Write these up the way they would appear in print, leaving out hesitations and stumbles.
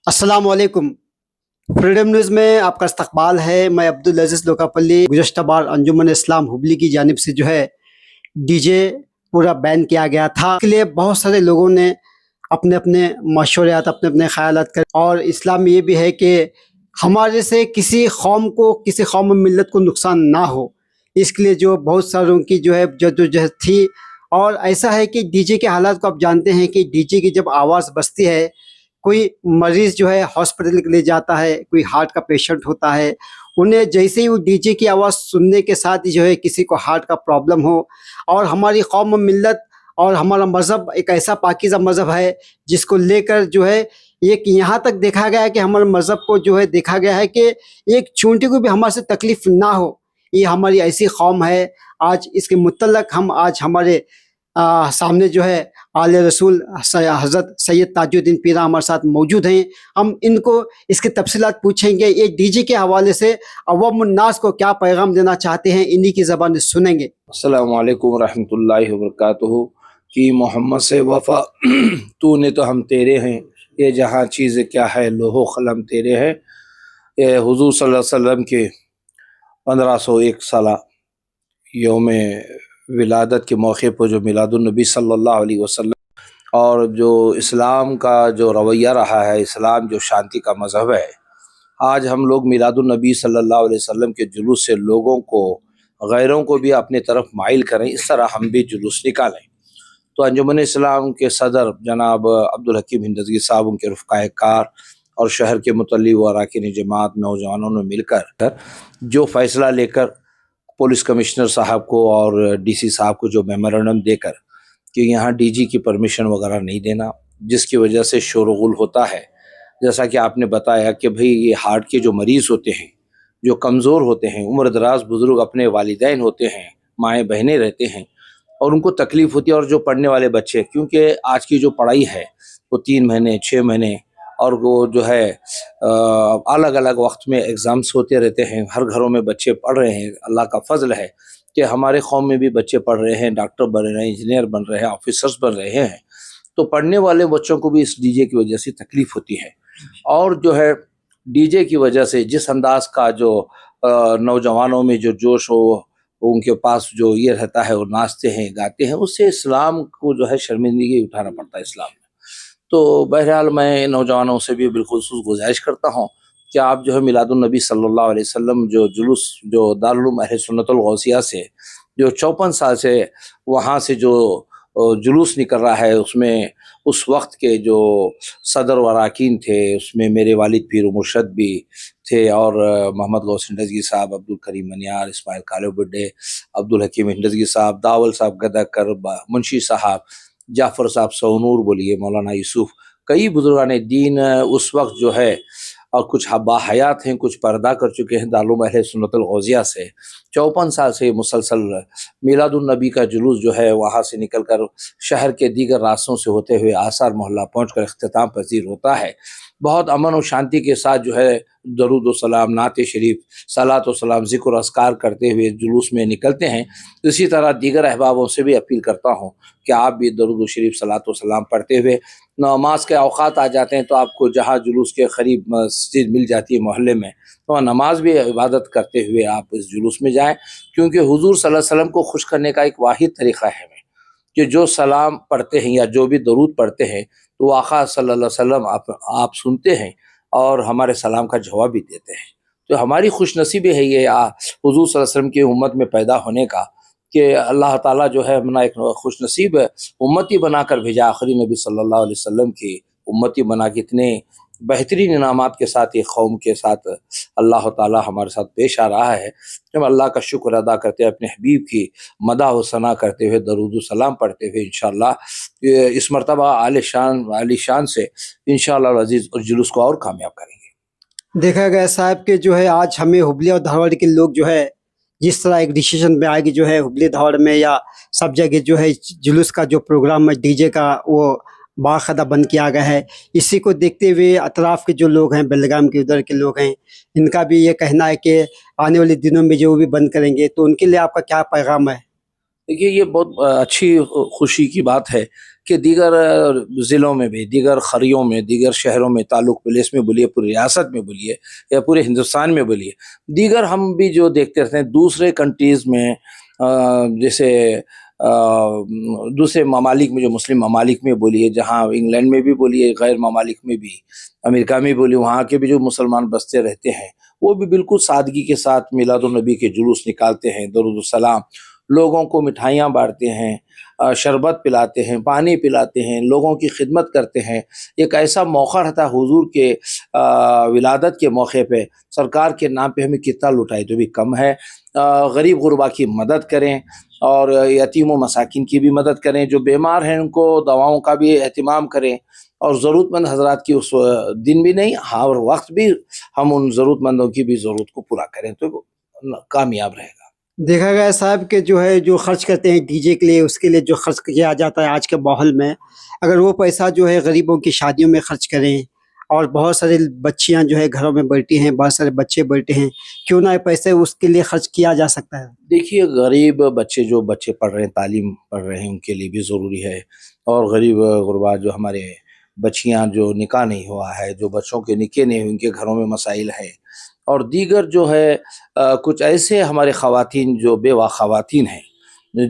अस्सलाम वालेकुम। Freedom news में आपका इस्तकबाल है। मैं अब्दुल अजीज़ लोकापल्ली। गुज़श्ता बार अंजुमन इस्लाम हुबली की जानिब से जो है डीजे पूरा बैन किया गया था। इसके लिए बहुत सारे लोगों ने अपने अपने मशवरात, अपने अपने ख़यालात कर, और इस्लाम में ये भी है कि हमारे से किसी कौम को, किसी कौम मिल्लत को नुकसान ना हो। इसके लिए जो बहुत सारों की जो है जद्दोजहद थी। और ऐसा है कि डीजे के हालात को आप जानते हैं कि डीजे की जब आवाज़ बजती है, कोई मरीज़ जो है हॉस्पिटल के लिए जाता है, कोई हार्ट का पेशेंट होता है, उन्हें जैसे ही वो डीजे की आवाज़ सुनने के साथ ही जो है किसी को हार्ट का प्रॉब्लम हो। और हमारी कौम और मिल्लत और हमारा मज़हब एक ऐसा पाकीज़ा मज़हब है जिसको लेकर जो है एक यहाँ तक देखा गया है कि हमारे मज़हब को जो है देखा गया है कि एक चूंटी को भी हमारे से तकलीफ़ ना हो। ये हमारी ऐसी कौम है। आज इसके मुतल्लक हम आज हमारे सामने जो है आले रसूल हज़रत सैयद ताजुद्दीन पीरा हमारे साथ मौजूद हैं। हम इनको इसकी तफसीलात पूछेंगे। ये डीजे के हवाले से अवामुन्नास को क्या पैगाम देना चाहते हैं, इन्हीं की ज़बान सुनेंगे। अस्सलामु अलैकुम रहमतुल्लाहि व बरकातुहू। कि मोहम्मद से वफ़ा तूने तो हम तेरे हैं, ये जहाँ चीज़ क्या है लोहो क़लम तेरे हैं। ये हुज़ूर सल्लल्लाहु अलैहि वसल्लम के 1501 साला यौम विलादत के मौके पर जो मिलादुन नबी सल्लल्लाहु अलैहि वसल्लम और जो इस्लाम का जो रवैया रहा है, इस्लाम जो शांति का मज़हब है, आज हम लोग मिलादुन नबी सल्लल्लाहु अलैहि वसल्लम के जुलूस से लोगों को, गैरों को भी अपनी तरफ माइल करें, इस तरह हम भी जुलूस निकालें। तो अंजुमन इस्लाम के सदर जनाब अब्दुल हकीम हिंदज़गी साहब, उनके रफ़क़ाए कार और शहर के मुतल्ली व अरकान जमात नौजवानों ने मिलकर जो फ़ैसला लेकर पुलिस कमिश्नर साहब को और डीसी साहब को जो मेमोरेंडम देकर कि यहाँ डीजी की परमिशन वगैरह नहीं देना, जिसकी वजह से शोरगुल होता है। जैसा कि आपने बताया कि भाई ये हार्ट के जो मरीज़ होते हैं, जो कमज़ोर होते हैं, उम्र दराज बुज़ुर्ग, अपने वालिदैन होते हैं, माएँ बहनें रहते हैं और उनको तकलीफ़ होती है। और जो पढ़ने वाले बच्चे, क्योंकि आज की जो पढ़ाई है वो 3 महीने 6 महीने और वो जो है अलग अलग वक्त में एग्ज़ाम्स होते रहते हैं। हर घरों में बच्चे पढ़ रहे हैं। अल्लाह का फ़ज़ल है कि हमारे कौम में भी बच्चे पढ़ रहे हैं, डॉक्टर बन रहे हैं, इंजीनियर बन रहे हैं, ऑफिसर्स बन रहे हैं। तो पढ़ने वाले बच्चों को भी इस डीजे की वजह से तकलीफ़ होती है। और जो है डीजे की वजह से जिस अंदाज़ का जो नौजवानों में जो जोश हो, उनके पास जो ये रहता है, वो नाचते हैं, गाते हैं, उससे इस्लाम को जो है शर्मिंदगी उठाना पड़ता है इस्लाम में। तो बहरहाल मैं नौजवानों से भी बिलख़ुसूस गुजारिश करता हूँ कि आप जो है मिलादुन नबी सल्लल्लाहु अलैहि वसल्लम जो जुलूस जो दारुल उलूम अहले सुन्नतुल गौसिया से जो 54 साल से वहाँ से जो जुलूस निकल रहा है, उसमें उस वक्त के जो सदर व अरकान थे, उसमें मेरे वालिद पीर मुर्शद भी थे और मोहम्मद गौस हिंदज़गी साहब, अब्दुल करीम मनियार, इस्माइल कालो बुड्ढे, अब्दुल हकीम हिंदज़गी साहब, दावल साहब गदकर, मुंशी साहब, जाफ़र साहब सोनूर, बोलिए मौलाना यूसुफ, कई बुजुर्गान दीन उस वक्त जो है और कुछ बाहयात हैं, कुछ पर्दा कर चुके हैं दारुल उलूम अहले सुन्नतुल गौसिया से। 54 साल से मुसलसल मिलादुन नबी का जुलूस जो है वहाँ से निकल कर शहर के दीगर रास्तों से होते हुए आसार मोहल्ला पहुँच कर इख्तिताम पज़ीर होता है। बहुत अमन और शांति के साथ जो है दरूद व सलाम, नात शरीफ, सलात व सलाम, ज़िक्र और अस्कार करते हुए जुलूस में निकलते हैं। इसी तरह दीगर अहबाबों से भी अपील करता हूँ कि आप भी दरूद व शरीफ, सलात व सलाम पढ़ते हुए, नमाज के औक़ात आ जाते हैं तो आपको जहाँ जुलूस के करीब मस्जिद मिल जाती है मोहल्ले में, तो वहाँ नमाज भी इबादत करते हुए आप इस जुलूस में जाएँ। क्योंकि हुज़ूर सल्लल्लाहु अलैहि वसल्लम को खुश करने का एक वाहिद तरीक़ा है कि जो सलाम पढ़ते हैं या जो भी दरूद पढ़ते हैं, तो आका सल्लल्लाहु अलैहि वसल्लम आप सुनते हैं और हमारे सलाम का जवाब भी देते हैं। तो हमारी खुशनसीबी है ये हुज़ूर सल्लल्लाहु अलैहि वसल्लम की उम्मत में पैदा होने का, कि अल्लाह ताला जो है अपना एक खुशनसीब उम्मती बनाकर भेजा, आखिरी नबी सल्लल्लाहु अलैहि वसल्लम की उम्मती बना के इतने बेहतरीन इनामात के साथ ये कौम के साथ अल्लाह ताला हमारे साथ पेश आ रहा है। हम अल्लाह का शुक्र अदा करते हैं, अपने हबीब की मदाह व सना करते हुए, दरूद व सलाम पढ़ते हुए इंशाअल्लाह इस मरतबा आलीशान से इंशाअल्लाह अज़ीज़ और जुलूस को और कामयाब करेंगे। देखा गया साहब कि जो है आज हमें हुबली और धारवाड़ के लोग जो है जिस तरह एक डिसीजन में आएगी, जो है हुबली धारवाड़ में या सब जगह जो है जुलूस का जो प्रोग्राम है डीजे का, वो बाकायदा बंद किया गया है। इसी को देखते हुए अतराफ़ के जो लोग हैं, बेलगाम के उधर के लोग हैं, इनका भी ये कहना है कि आने वाले दिनों में जो भी बंद करेंगे। तो उनके लिए आपका क्या पैगाम है? देखिए ये बहुत अच्छी खुशी की बात है कि दीगर ज़िलों में भी, दीगर ख़रियों में, दीगर शहरों में, ताल्लुक प्लेस में बोलिए, पूरी रियासत में बोलिए या पूरे हिंदुस्तान में बोलिए, दीगर हम भी जो देखते रहते हैं दूसरे कंट्रीज़ में, जैसे दूसरे ममालिक में, जो मुस्लिम ममालिक में बोलिए, जहाँ इंग्लैंड में भी बोलिए, गैर ममालिक में भी, अमेरिका में बोलिए, वहाँ के भी जो मुसलमान बसते रहते हैं, वो भी बिल्कुल सादगी के साथ मिलादुन्नबी के जुलूस निकालते हैं, दरूद सलाम, लोगों को मिठाइयाँ बाँटते हैं, शरबत पिलाते हैं, पानी पिलाते हैं, लोगों की खिदमत करते हैं। एक ऐसा मौका रहता है हुज़ूर के विलादत के मौके पे, सरकार के नाम पे हमें कितना लुटाए तो भी कम है। गरीब गुरबा की मदद करें और यतीम व मसाकिन की भी मदद करें, जो बीमार हैं उनको दवाओं का भी एहतिमाम करें, और ज़रूरतमंद हज़रात की उस दिन भी नहीं, हर वक्त भी हम उन ज़रूरतमंदों की भी ज़रूरत को पूरा करें तो कामयाब रहेगा। देखा गया है साहब कि जो है जो खर्च करते हैं डीजे के लिए, उसके लिए जो खर्च किया जाता है आज के माहौल में, अगर वो पैसा जो है गरीबों की शादियों में खर्च करें, और बहुत सारे बच्चियां जो है घरों में बैठी हैं, बहुत सारे बच्चे बैठे हैं, क्यों ना ये पैसे उसके लिए खर्च किया जा सकता है। देखिए गरीब बच्चे, जो बच्चे पढ़ रहे हैं, तालीम पढ़ रहे हैं, उनके लिए भी ज़रूरी है, और गरीब गुरबा जो हमारे बच्चियां जो निकाह नहीं हुआ है, जो बच्चों के निकाह नहीं हुए, उनके घरों में मसाइल हैं, और दीगर जो है कुछ ऐसे हमारे ख़वातीन जो बेवा ख़वातीन हैं,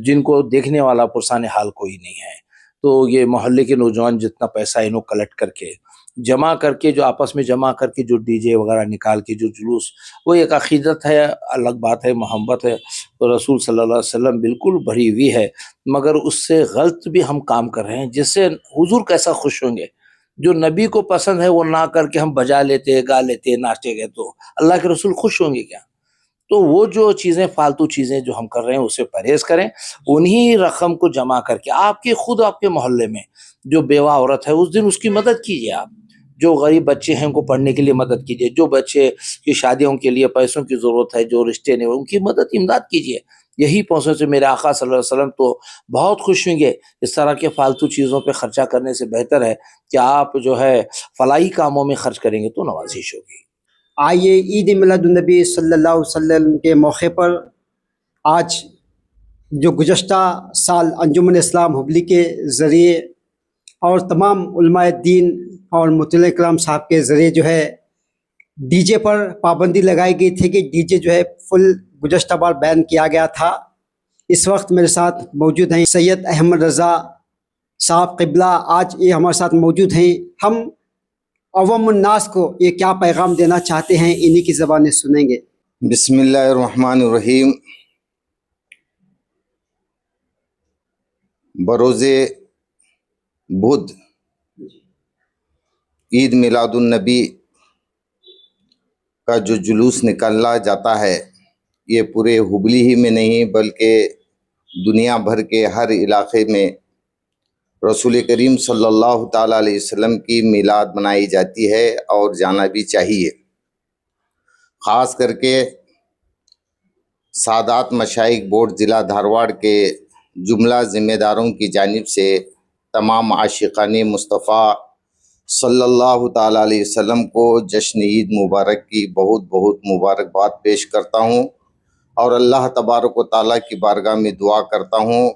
जिनको देखने वाला पुरसान हाल कोई नहीं है, तो ये मोहल्ले के नौजवान जितना पैसा इन्हों कलेक्ट करके जमा करके, जो आपस में जमा करके जो डीजे वगैरह निकाल के जो जुलूस, वो एक अक़ीदत है, अलग बात है, मोहब्बत है, तो रसूल सल्लल्लाहु अलैहि वसल्लम बिल्कुल भरी हुई है, मगर उससे गलत भी हम काम कर रहे हैं, जिससे हुजूर कैसा खुश होंगे। जो नबी को पसंद है वो ना करके हम बजा लेते, गा लेते, नाचते गए, तो अल्लाह के रसूल खुश होंगे क्या? तो वो जो चीज़ें, फालतू चीज़ें जो हम कर रहे हैं उससे परहेज़ करें। उन्हीं रकम को जमा करके आपके खुद आपके मोहल्ले में जो बेवा औरत है, उस दिन उसकी मदद कीजिए आप। जो गरीब बच्चे हैं उनको पढ़ने के लिए मदद कीजिए, जो बच्चे की शादियों के लिए पैसों की ज़रूरत है, जो रिश्ते नहीं हुए, उनकी मदद इमदाद कीजिए। यही पहुँचने से मेरे आका सल्लल्लाहु अलैहि वसल्लम तो बहुत खुश होंगे। इस तरह के फालतू चीज़ों पे खर्चा करने से बेहतर है कि आप जो है फलाही कामों में खर्च करेंगे तो नवाज़िश होगी। आइए ईद मिलादुन्नबी सल्लल्लाहु अलैहि वसल्लम के मौके पर आज जो गुज़श्ता साल अंजुमन इस्लाम हुबली के ज़रिए और तमाम उलमाए दीन और मुतल्लिक़ इकराम साहब के ज़रिए जो है डीजे पर पाबंदी लगाई गई थी कि डीजे जो है फुल गुज़श्ता बार बैन किया गया था। इस वक्त मेरे साथ मौजूद हैं सैयद अहमद रज़ा साहब क़िबला, आज ये हमारे साथ मौजूद हैं। हम अवामुन्नास को ये क्या पैगाम देना चाहते हैं, इन्हीं की ज़बानें सुनेंगे। बिस्मिल्लाहिर्रहमानिर्रहीम। बरोज़े बुध ईद मिलादुन्नबी का जो जुलूस निकाला जाता है, ये पूरे हुबली ही में नहीं बल्कि दुनिया भर के हर इलाके में रसूल करीम सल्लल्लाहु ताला अलैहि वसल्लम की मिलाद मनाई जाती है और जाना भी चाहिए। ख़ास करके सादात मशाइख बोर्ड ज़िला धारवाड़ के जुमला ज़िम्मेदारों की जानिब से तमाम आशिक़ाने मुस्तफ़ा सल्लल्लाहु ताला अलैहि वसल्लम को जश्न ईद मुबारक की बहुत बहुत मुबारकबाद पेश करता हूँ, और अल्लाह तबारक व तआला की बारगाह में दुआ करता हूँ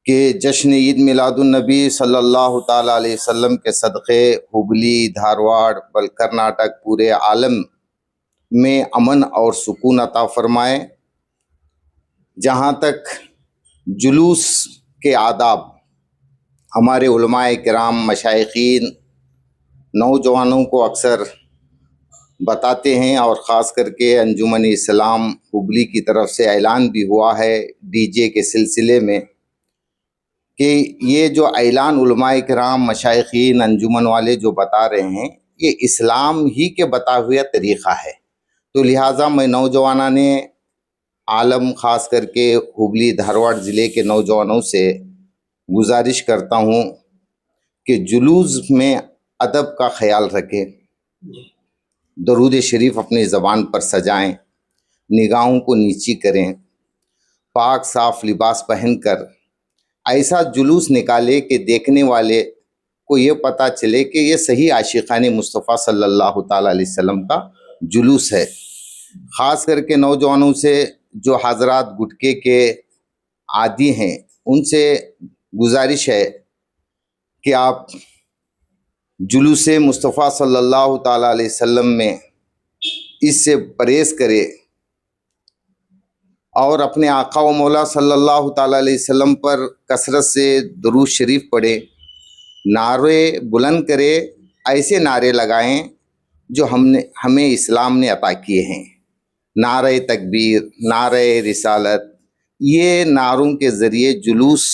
कि जश्न ईद मिलादुन्नबी सल्लल्लाहु ताला अलैहि वसल्लम के सदक़े हुबली, धारवाड़, बल कर्नाटक, पूरे आलम में अमन और सुकून अता फ़रमाए। जहाँ तक जुलूस के आदाब, हमारे उलमाए किराम मशाइखीन नौजवानों को अक्सर बताते हैं, और ख़ास करके अंजुमन इस्लाम हुबली की तरफ से ऐलान भी हुआ है डीजे के सिलसिले में कि ये जो ऐलान उलमाए किराम मशाइखीन अंजुमन वाले जो बता रहे हैं, ये इस्लाम ही के बता हुआ तरीक़ा है। तो लिहाजा मैं नौजवाना ने आलम ख़ास करके हुबली धारवाड़ ज़िले के नौजवानों से गुजारिश करता हूँ कि जुलूस में अदब का ख्याल रखें, दरूद शरीफ अपनी ज़बान पर सजाएं, निगाहों को नीची करें, पाक साफ़ लिबास पहनकर ऐसा जुलूस निकाले कि देखने वाले को ये पता चले कि ये सही आशिक़ाने मुस्तफ़ा सल्लल्लाहु ताला अलैहि वसल्लम का जुलूस है। ख़ास करके नौजवानों से जो हज़रात गुटके के عادی ہیں ان سے گزارش ہے کہ آپ جلوس مصطفیٰ صلی اللہ تعالیٰ علیہ وسلم میں اس سے پرہیز کرے اور اپنے آقا و مولا صلی اللہ تعالیٰ علیہ وسلم پر کثرت سے درود شریف پڑھے، نعرے بلند کرے، ایسے نعرے لگائیں جو ہمیں اسلام نے عطا کیے ہیں، نعرہ تکبیر، نعرہ رسالت، یہ نعروں کے ذریعے جلوس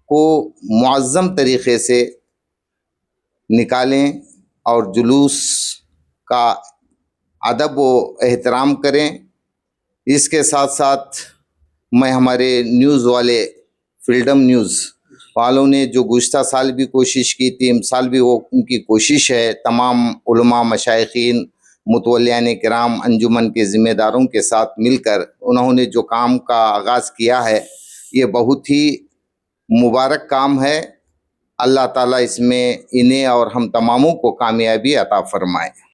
کو معظم طریقے سے نکالیں اور جلوس کا ادب و احترام کریں۔ اس کے ساتھ ساتھ میں ہمارے نیوز والے فریڈم نیوز والوں نے جو گزشتہ سال بھی کوشش کی تھی، اس سال بھی وہ ان کی کوشش ہے، تمام علماء، مشائخین، متولیان کرام، انجمن کے ذمہ داروں کے ساتھ مل کر انہوں نے جو کام کا آغاز کیا ہے، یہ بہت ہی مبارک کام ہے۔ اللہ تعالیٰ اس میں انہیں اور ہم تماموں کو کامیابی عطا فرمائے۔